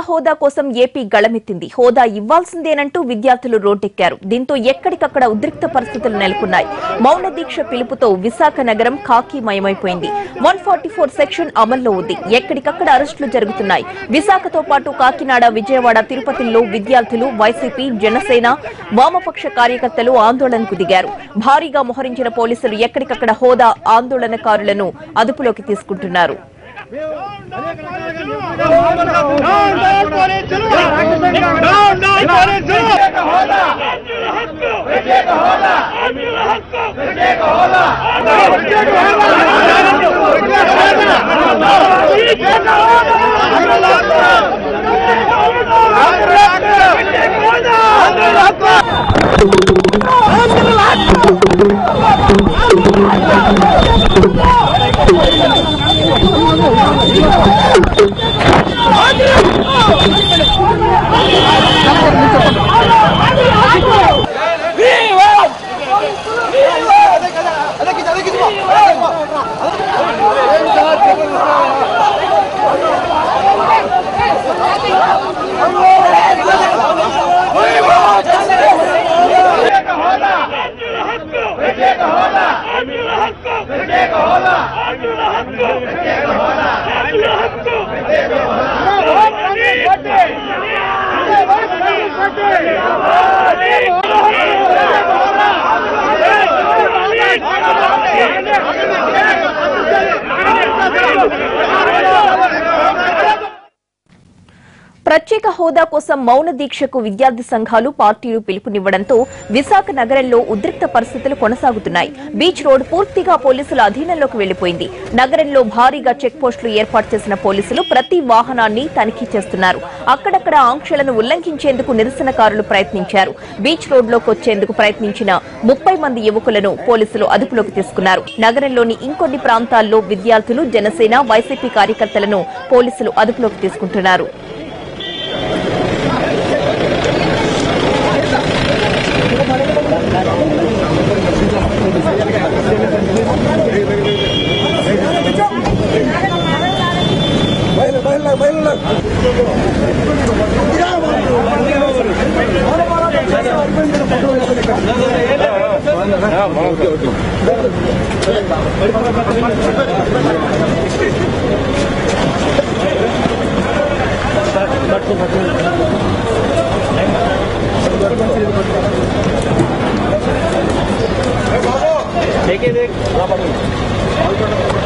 హోదా కోసం ఏపీ గళమెత్తింది. హోదా ఇవ్వాల్సిందేనంటూ విద్యార్థులు రోడ్డెక్కారు. దీంతో ఎక్కడికక్కడ ఉద్రిక్త పరిస్థితులు నెలకొన్నాయి. మౌన దీక్ష పిలుపుతో విశాఖ నగరం కాకీమయమైపోయింది. 144 సెక్షన్ అమల్లో ఉంది. ఎక్కడికక్కడ అరెస్టులు జరుగుతున్నాయి. విశాఖతో పాటు కాకినాడ, విజయవాడ, తిరుపతిలో విద్యార్థులు, వైసీపీ, జనసేన, వామపక్ష కార్యకర్తలు ఆందోళనకు దిగారు. భారీగా మోహరించిన పోలీసులు ఎక్కడికక్కడ హోదా ఆందోళనకారులను అదుపులోకి తీసుకుంటున్నారు. ప్రత్యేక హోదా కోసం మౌన దీక్షకు విద్యార్థి సంఘాలు, పార్టీలు పిలుపునివ్వడంతో విశాఖ నగరంలో ఉద్రిక్త పరిస్థితులు కొనసాగుతున్నాయి. బీచ్ రోడ్ పూర్తిగా పోలీసుల అధీనంలోకి వెళ్లిపోయింది. నగరంలో భారీగా చెక్ పోస్టులు ఏర్పాటు చేసిన పోలీసులు ప్రతి వాహనాన్ని తనిఖీ చేస్తున్నారు. అక్కడక్కడ ఆంక్షలను ఉల్లంఘించేందుకు నిరసనకారులు ప్రయత్నించారు. బీచ్ రోడ్లోకి వచ్చేందుకు ప్రయత్నించిన 30 మంది యువకులను పోలీసులు అదుపులోకి తీసుకున్నారు. నగరంలోని ఇంకొన్ని ప్రాంతాల్లో విద్యార్థులు, జనసేన, వైసీపీ కార్యకర్తలను పోలీసులు అదుపులోకి తీసుకుంటున్నారు. देख